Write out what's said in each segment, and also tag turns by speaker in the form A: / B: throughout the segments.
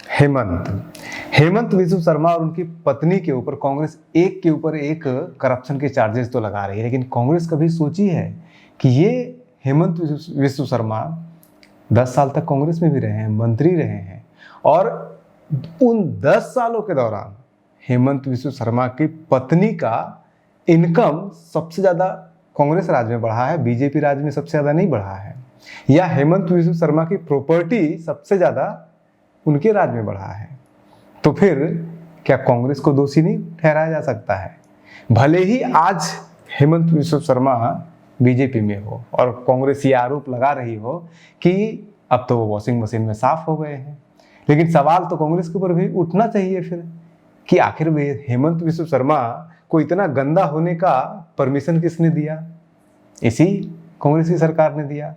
A: हेमंत हेमंत विश्व शर्मा और उनकी पत्नी के ऊपर कांग्रेस एक के ऊपर एक करप्शन के चार्जेस तो लगा रही है, लेकिन कांग्रेस कभी सोची है कि ये हेमंत विश्व शर्मा 10 साल तक कांग्रेस में भी रहे हैं, मंत्री रहे हैं, और उन 10 सालों के दौरान हेमंत विश्व शर्मा की पत्नी का इनकम सबसे ज्यादा कांग्रेस राज में बढ़ा है, बीजेपी राज में सबसे ज्यादा नहीं बढ़ा है, या हेमंत विश्व शर्मा की प्रॉपर्टी सबसे ज्यादा उनके राज में बढ़ा है, तो फिर क्या कांग्रेस को दोषी नहीं ठहराया जा सकता है? भले ही आज हेमंत विश्व शर्मा बीजेपी में हो और कांग्रेस ये आरोप लगा रही हो कि अब तो वो वॉशिंग मशीन में साफ हो गए हैं, लेकिन सवाल तो कांग्रेस के ऊपर भी उठना चाहिए फिर कि आखिर वे हेमंत विश्व शर्मा को इतना गंदा होने का परमिशन किसने दिया? इसी कांग्रेस की सरकार ने दिया।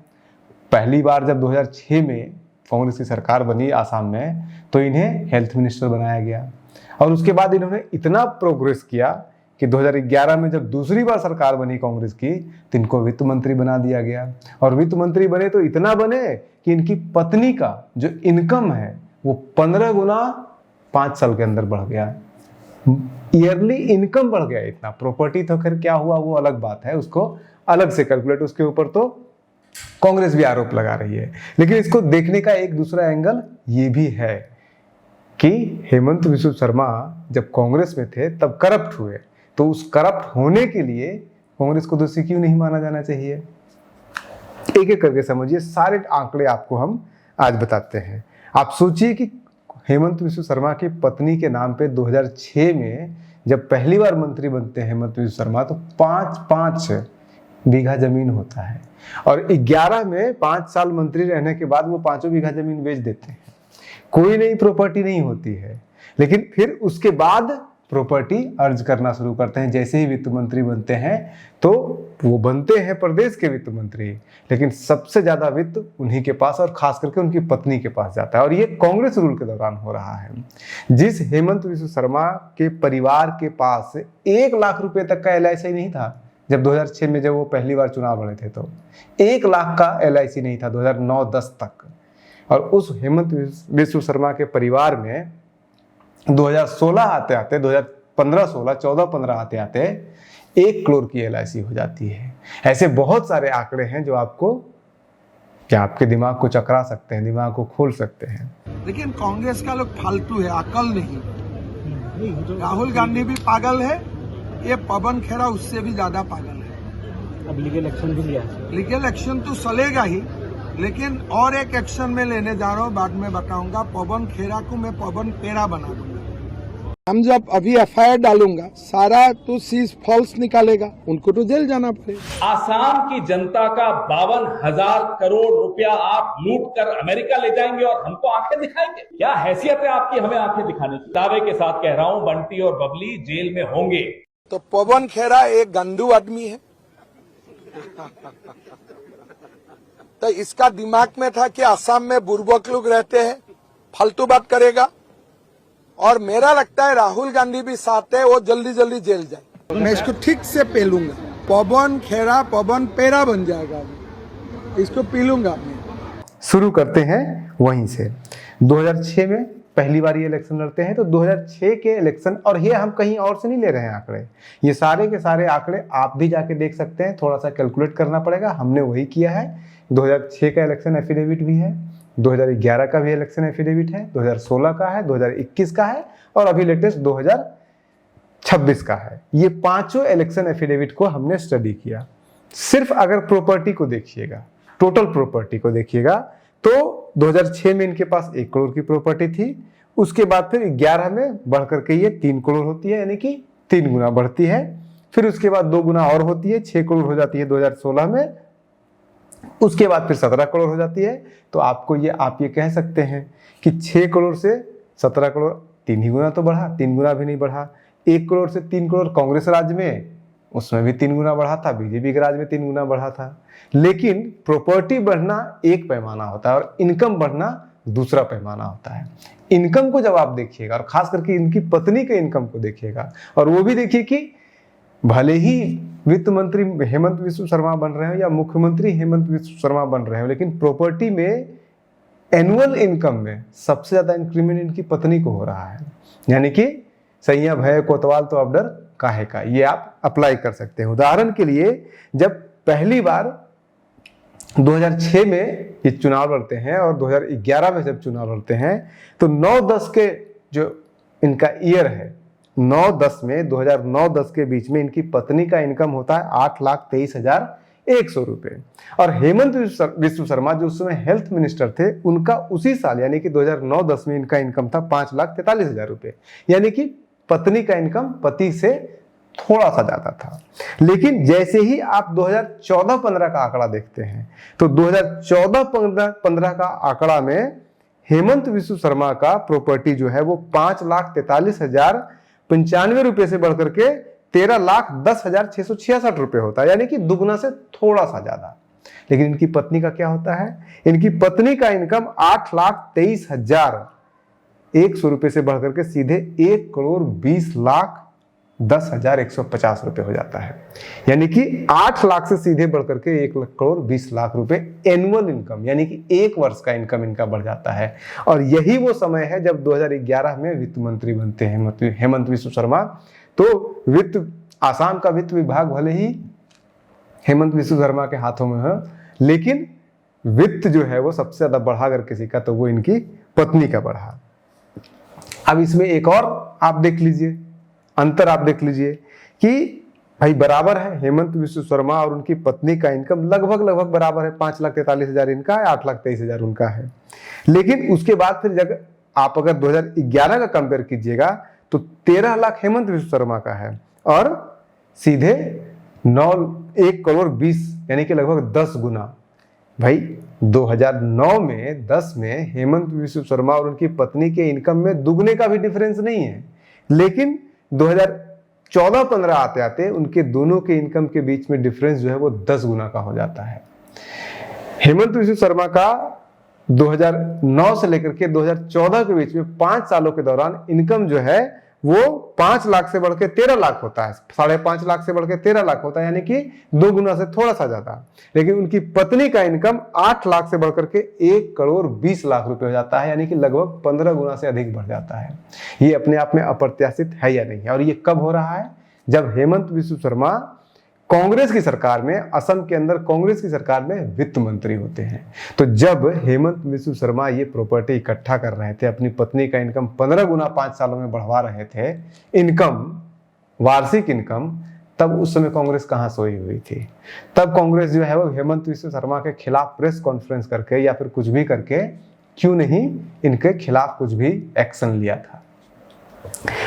A: पहली बार जब 2006 में कांग्रेस की सरकार बनी आसाम में, तो इन्हें हेल्थ मिनिस्टर बनाया गया, और उसके बाद इन्होंने इतना प्रोग्रेस किया कि 2011 में जब दूसरी बार सरकार बनी कांग्रेस की, तो इनको वित्त मंत्री बना दिया गया, और वित्त मंत्री बने तो इतना बने कि इनकी पत्नी का जो इनकम है वो 15 गुना 5 साल के अंदर बढ़ गया। ईयरली इनकम बढ़ गया इतना। प्रॉपर्टी तो खैर क्या हुआ वो अलग बात है, उसको अलग से कैलकुलेट, उसके ऊपर तो कांग्रेस भी आरोप लगा रही है। लेकिन इसको देखने का एक दूसरा एंगल ये भी है कि हेमंत विश्व शर्मा जब कांग्रेस में थे तब करप्ट हुए, तो उस करप्ट होने के लिए कांग्रेस को दोषी क्यों नहीं माना जाना चाहिए? एक एक करके समझिए, सारे आंकड़े आपको हम आज बताते हैं। आप सोचिए कि हेमंत विश्व शर्मा की पत्नी के नाम पे 2006 में जब पहली बार मंत्री बनते हैं हेमंत विश्व शर्मा, तो 5 बीघा जमीन होता है, और 11 में 5 साल मंत्री रहने के बाद वो 5 बीघा जमीन बेच देते हैं। कोई नई प्रॉपर्टी नहीं होती है, लेकिन फिर उसके बाद प्रॉपर्टी अर्ज करना शुरू करते हैं। जैसे ही वित्त मंत्री बनते हैं तो वो बनते हैं प्रदेश के वित्त मंत्री, लेकिन सबसे ज्यादा वित्त उन्हीं के पास और खास करके उनकी पत्नी के पास जाता है, और ये कांग्रेस रूल के दौरान हो रहा है। जिस हेमंत विश्व शर्मा के परिवार के पास 1 लाख रुपए तक का LIC नहीं था, जब 2006 में जब वो पहली बार चुनाव लड़े थे तो 1 लाख का LIC नहीं था 2009-10 तक, और उस हेमंत विश्व शर्मा के परिवार में 2016 आते आते 2015-16 14-15 आते आते 1 करोड़ की LIC हो जाती है। ऐसे बहुत सारे आंकड़े हैं जो आपको क्या आपके दिमाग को चकरा सकते हैं, दिमाग को खोल सकते हैं।
B: लेकिन कांग्रेस का लोग फालतू है, अकल नहीं। राहुल गांधी भी पागल है, ये पवन खेड़ा उससे भी ज्यादा पागल है।
C: अब लीगल एक्शन भी लिया है।
B: लीगल एक्शन तो चलेगा ही, लेकिन और एक एक्शन में लेने जा रहा हूँ, बाद में बताऊंगा। पवन खेड़ा को मैं पवन पेड़ा बना दूंगा। हम जब अभी FIR डालूंगा, सारा तो सीज फॉल्स निकालेगा, उनको तो जेल जाना पड़ेगा।
D: आसाम की जनता का 52,000 करोड़ रुपया आप लूट कर अमेरिका ले जाएंगे और हमको आंखें दिखाएंगे? क्या हैसियत है आपकी हमें आंखें दिखाने की? दावे के साथ कह रहा हूं, बंटी और बबली जेल में होंगे।
B: तो पवन खेड़ा एक गंदू आदमी है। तो इसका दिमाग में था कि असम में बुर्बक लोग रहते हैं, फालतू बात करेगा, और मेरा लगता है राहुल गांधी भी साथ है, वो जल्दी जल्दी जेल जाए। मैं इसको ठीक से पेलूंगा, पवन खेड़ा पवन पेड़ा बन जाएगा, इसको पीलूंगा।
A: शुरू करते हैं वहीं से। 2006 में पहली बार ये इलेक्शन लड़ते हैं, तो 2006 के इलेक्शन, और ये हम कहीं और से नहीं ले रहे हैं आंकड़े, ये सारे के सारे आंकड़े आप भी जाके देख सकते हैं। थोड़ा सा कैलकुलेट करना पड़ेगा, हमने वही किया है। 2006 का इलेक्शन एफिडेविट भी है, 2011 का भी इलेक्शन एफिडेविट है, 2016 का है, 2021 का है, और अभी लेटेस्ट 2026 का है। ये 5 इलेक्शन एफिडेविट को हमने स्टडी किया। सिर्फ अगर प्रॉपर्टी को देखिएगा, टोटल प्रॉपर्टी को देखिएगा, तो 2006 में इनके पास 1 करोड़ की प्रॉपर्टी थी। उसके बाद फिर 11 में बढ़ करके ये 3 करोड़ होती है, यानी कि 3 गुना बढ़ती है। फिर उसके बाद 2 गुना और होती है, 6 करोड़ हो जाती है 2016 में। उसके बाद फिर 17 करोड़ हो जाती है। तो आप ये कह सकते हैं कि 6 करोड़ से 17 करोड़ 3 ही गुना तो बढ़ा, 3 गुना भी नहीं बढ़ा। 1 करोड़ से 3 करोड़ कांग्रेस राज में, उसमें भी 3 गुना बढ़ा था, बीजेपी के राज में 3 गुना बढ़ा था। लेकिन प्रॉपर्टी बढ़ना एक पैमाना होता है और इनकम बढ़ना दूसरा पैमाना होता है। इनकम को जब आप देखिएगा, और खास करके इनकी पत्नी के इनकम को देखिएगा, और वो भी देखिए कि भले ही वित्त मंत्री हेमंत विश्व शर्मा बन रहे हो या मुख्यमंत्री हेमंत विश्व शर्मा बन रहे हो, लेकिन प्रॉपर्टी में एनुअल इनकम में सबसे ज्यादा इंक्रीमेंट इनकी पत्नी को हो रहा है। यानी कि सैया भय कोतवाल तो अब डर काहे का, ये आप अप्लाई कर सकते हैं। उदाहरण के लिए जब पहली बार 2006 में ये चुनाव लड़ते हैं और 2011 में जब चुनाव लड़ते हैं तो 9-10 के जो इनका ईयर है, 9-10 में 2009-10 के बीच में इनकी पत्नी का इनकम होता है 8,23,100 रुपये। और हेमंत विश्व शर्मा जो उस समय हेल्थ मिनिस्टर थे, उनका उसी साल यानी कि 2009-10 में इनका इनकम था 5,43,000 रुपये। यानी कि पत्नी का इनकम पति से थोड़ा सा ज्यादा था। लेकिन जैसे ही आप 2014-15 का आंकड़ा देखते हैं तो 2014-15 का आंकड़ा में हेमंत विश्व शर्मा का प्रॉपर्टी जो है वो 5,43,095 रुपए से बढ़कर के 13,10,666 रुपए होता है, यानी कि दुगना से थोड़ा सा ज्यादा। लेकिन इनकी पत्नी का क्या होता है? इनकी पत्नी का इनकम 8,23,100 रुपए से बढ़कर के सीधे 1,20,10,150 रुपए हो जाता है। यानी कि 8 लाख से सीधे बढ़कर के 1,20,00,000 रुपए एनुअल इनकम, यानी कि एक वर्ष का इनकम इनका बढ़ जाता है। और यही वो समय है जब 2011 में वित्त मंत्री बनते हैं हेमंत विश्व शर्मा। तो आसाम का वित्त विभाग भले ही हेमंत विश्व शर्मा के हाथों में है, लेकिन वित्त जो है वो सबसे ज्यादा बढ़ा अगर किसी का तो वो इनकी पत्नी का बढ़ा। अब इसमें एक और आप देख लीजिए, अंतर आप देख लीजिए कि भाई बराबर है, हेमंत विश्व शर्मा और उनकी पत्नी का इनकम लगभग बराबर है, 5,43,000 इनका है, 8,23,000 उनका है। लेकिन उसके बाद फिर जब आप अगर 2011 का कंपेयर कीजिएगा तो 13 लाख हेमंत विश्व शर्मा का है और सीधे 1,20,00,000 यानी कि लगभग 10 गुना। भाई 2009 में 10 में हेमंत विश्व शर्मा और उनकी पत्नी के इनकम में दुगने का भी डिफरेंस नहीं है, लेकिन 2014-15 आते आते उनके दोनों के इनकम के बीच में डिफरेंस जो है वो 10 गुना का हो जाता है। हेमंत विश्व शर्मा का 2009 से लेकर के 2014 के बीच में 5 सालों के दौरान इनकम जो है वो 5 लाख से बढ़ के 13 लाख होता है, 5.5 लाख से बढ़ के 13 लाख होता है, यानी कि 2 गुना से थोड़ा सा ज्यादा। लेकिन उनकी पत्नी का इनकम 8 लाख से बढ़कर के 1,20,00,000 रुपए हो जाता है, यानी कि लगभग 15 गुना से अधिक बढ़ जाता है। ये अपने आप में अप्रत्याशित है या नहीं है? और ये कब हो रहा है? जब हेमंत विश्व शर्मा कांग्रेस की सरकार में, असम के अंदर कांग्रेस की सरकार में वित्त मंत्री होते हैं। तो जब हेमंत विश्व शर्मा ये प्रॉपर्टी इकट्ठा कर रहे थे, अपनी पत्नी का इनकम 15 गुना 5 सालों में बढ़वा रहे थे, इनकम, वार्षिक इनकम, तब उस समय कांग्रेस कहां सोई हुई थी? तब कांग्रेस जो है वो हेमंत विश्व शर्मा के खिलाफ प्रेस कॉन्फ्रेंस करके या फिर कुछ भी करके क्यों नहीं इनके खिलाफ कुछ भी एक्शन लिया था।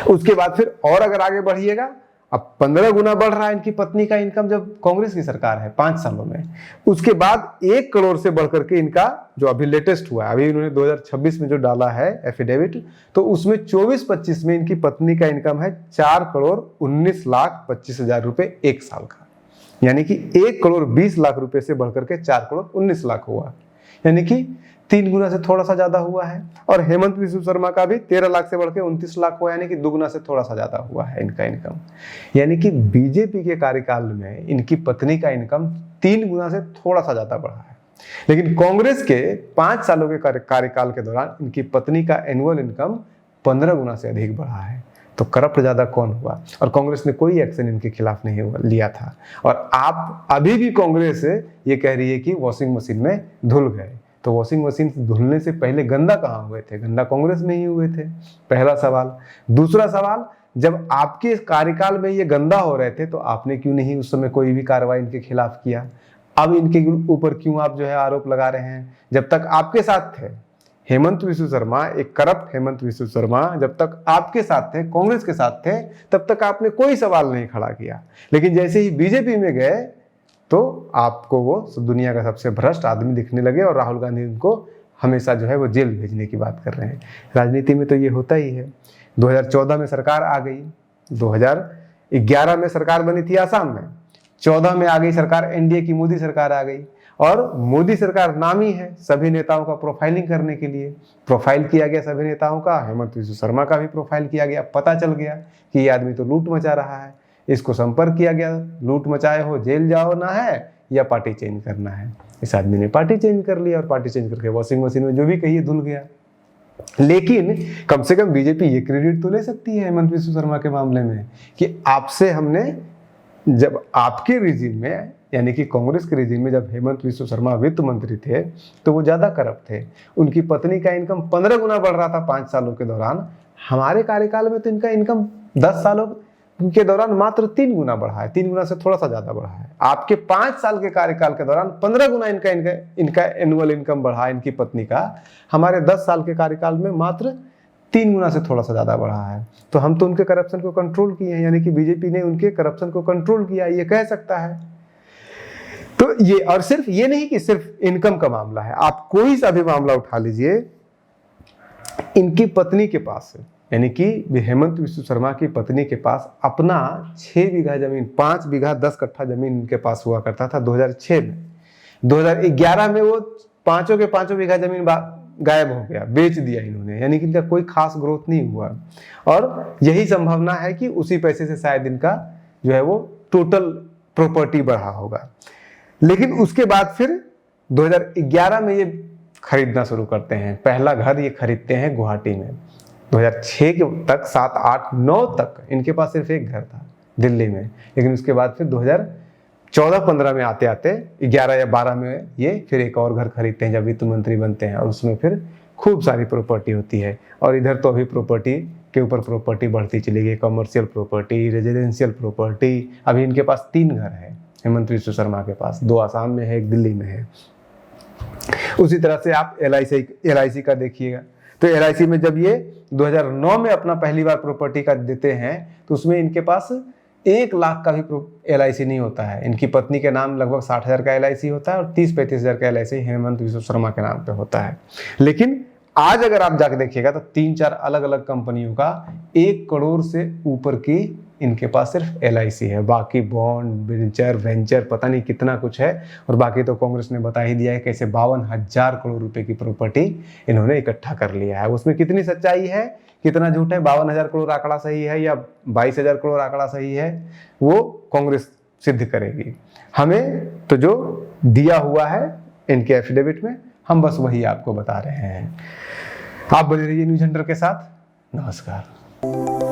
A: उसके बाद फिर और अगर आगे बढ़िएगा, अब 15 गुना बढ़ रहा है इनकी पत्नी का इनकम जब कांग्रेस की सरकार है 5 सालों में। उसके बाद 1 करोड़ से बढ़कर के इनका जो अभी लेटेस्ट हुआ है, अभी इन्होंने 2026 में जो डाला है एफिडेविट, तो उसमें 24-25 में इनकी पत्नी का इनकम है 4,19,25,000 रुपए एक साल का, यानी कि 1,20,00,000 रुपए से बढ़कर के 4,19,00,000 हुआ, यानी कि 3 गुना से थोड़ा सा ज्यादा हुआ है। और हेमंत विश्व शर्मा का भी 13 लाख से बढ़ के 29 लाख हुआ, यानी कि 2 गुना से थोड़ा सा ज्यादा हुआ है इनका इनकम। यानी कि बीजेपी के कार्यकाल में इनकी पत्नी का इनकम 3 गुना से थोड़ा सा ज्यादा बढ़ा है। लेकिन कांग्रेस के 5 सालों के कार्यकाल के दौरान इनकी पत्नी का एनुअल इनकम 15 गुना से अधिक बढ़ा है। तो करप्ट ज्यादा कौन हुआ? और कांग्रेस ने कोई एक्शन इनके खिलाफ नहीं लिया था। और आप अभी भी कांग्रेस ये कह रही है कि वॉशिंग मशीन में धुल गए। तो वॉशिंग मशीन धुलने से पहले गंदा कहाँ हुए थे? गंदा कांग्रेस में ही हुए थे, पहला सवाल। दूसरा सवाल, जब आपके कार्यकाल में ये गंदा हो रहे थे तो आपने क्यों नहीं उस समय कोई भी कार्रवाई इनके खिलाफ किया? अब इनके ऊपर क्यों आप जो है आरोप लगा रहे हैं? जब तक आपके साथ थे हेमंत विश्व शर्मा, एक करप्ट हेमंत विश्व शर्मा जब तक आपके साथ थे, कांग्रेस के साथ थे, तब तक आपने कोई सवाल नहीं खड़ा किया। लेकिन जैसे ही बीजेपी में गए तो आपको वो दुनिया का सबसे भ्रष्ट आदमी दिखने लगे और राहुल गांधी उनको हमेशा जो है वो जेल भेजने की बात कर रहे हैं। राजनीति में तो ये होता ही है। 2014 में सरकार आ गई, 2011 में सरकार बनी थी आसाम में, 14 में आ गई सरकार, एनडीए की मोदी सरकार आ गई। और मोदी सरकार नामी है सभी नेताओं का प्रोफाइलिंग करने के लिए। प्रोफाइल किया गया सभी नेताओं का, हेमंत विश्व शर्मा का भी प्रोफाइल किया गया। पता चल गया कि ये आदमी तो लूट मचा रहा है, इसको संपर्क किया गया, लूट मचाए हो जेल जाओ ना है या पार्टी चेंज करना है। इस आदमी ने पार्टी चेंज कर लिया और पार्टी चेंज करके वॉशिंग मशीन में जो भी कहिए धुल गया। लेकिन कम से कम बीजेपी ये क्रेडिट तो ले सकती है हेमंत विश्व शर्मा के मामले में कि आपसे हमने, जब आपके रिजीम में यानी कि कांग्रेस के रिजीम में जब हेमंत विश्व शर्मा वित्त मंत्री थे तो वो ज़्यादा करप्ट थे, उनकी पत्नी का इनकम 15 गुना बढ़ रहा था 5 सालों के दौरान। हमारे कार्यकाल में तो इनका इनकम 10 सालों के दौरान मात्र 3 गुना बढ़ा है, 3 गुना से थोड़ा सा ज़्यादा बढ़ा है। आपके 5 साल के कार्यकाल के दौरान 15 गुना इनका एनुअल इनकम बढ़ा है इनकी पत्नी का, हमारे 10 साल के कार्यकाल में मात्र 3 गुना से थोड़ा सा ज़्यादा बढ़ा है। तो हम तो उनके करप्शन को कंट्रोल किए हैं, यानी कि बीजेपी ने उनके करप्शन को कंट्रोल किया, ये कह सकता है। तो ये, और सिर्फ ये नहीं कि सिर्फ इनकम का मामला है, आप कोई सा भी मामला उठा लीजिए, इनकी पत्नी के पास यानी कि हेमंत विश्व शर्मा की पत्नी के पास अपना 6 बीघा जमीन, 5 बीघा 10 कट्ठा जमीन इनके पास हुआ करता था 2006 में। 2011 में वो पांचों के पांचों बीघा जमीन गायब हो गया, बेच दिया इन्होंने, यानी कि इनका कोई खास ग्रोथ नहीं हुआ। और यही संभावना है कि उसी पैसे से शायद इनका जो है वो टोटल प्रॉपर्टी बढ़ा होगा। लेकिन उसके बाद फिर 2011 में ये खरीदना शुरू करते हैं, पहला घर ये खरीदते हैं गुवाहाटी में। 2006 के तक 7, 8, 9 तक इनके पास सिर्फ एक घर था दिल्ली में, लेकिन उसके बाद फिर 2014-15 में आते आते 11 या 12 में ये फिर एक और घर खरीदते हैं जब वित्त मंत्री बनते हैं, और उसमें फिर खूब सारी प्रॉपर्टी होती है। और इधर तो अभी प्रॉपर्टी के ऊपर प्रॉपर्टी बढ़ती चली गई, कमर्शियल प्रॉपर्टी, रेजिडेंशियल प्रॉपर्टी। अभी इनके पास 3 घर है हेमंत विश्व शर्मा के पास, 2 आसाम में है, एक दिल्ली में है। उसी तरह से आप LIC का देखिएगा, तो LIC में जब ये 2009 में अपना पहली बार प्रॉपर्टी का देते हैं तो उसमें इनके पास 1 लाख का भी LIC नहीं होता है। इनकी पत्नी के नाम लगभग 60,000 का LIC होता है और 30-35 हज़ार का LIC हेमंत विश्व शर्मा के नाम पे होता है। लेकिन आज अगर आप जाकर देखिएगा तो 3-4 अलग अलग कंपनियों का 1 करोड़ से ऊपर की इनके पास सिर्फ LIC है, बाकी बॉन्ड, वेंचर पता नहीं कितना कुछ है। और बाकी तो कांग्रेस ने बता ही दिया है कैसे 52,000 करोड़ रुपए की प्रॉपर्टी इन्होंने इकट्ठा कर लिया है। उसमें कितनी सच्चाई है कितना झूठ है, 52,000 करोड़ आंकड़ा सही है या 22,000 करोड़ आंकड़ा सही है, वो कांग्रेस सिद्ध करेगी। हमें तो जो दिया हुआ है इनके एफिडेविट में, हम बस वही आपको बता रहे हैं। आप बने रहिए न्यूज़ हंटर के साथ। नमस्कार।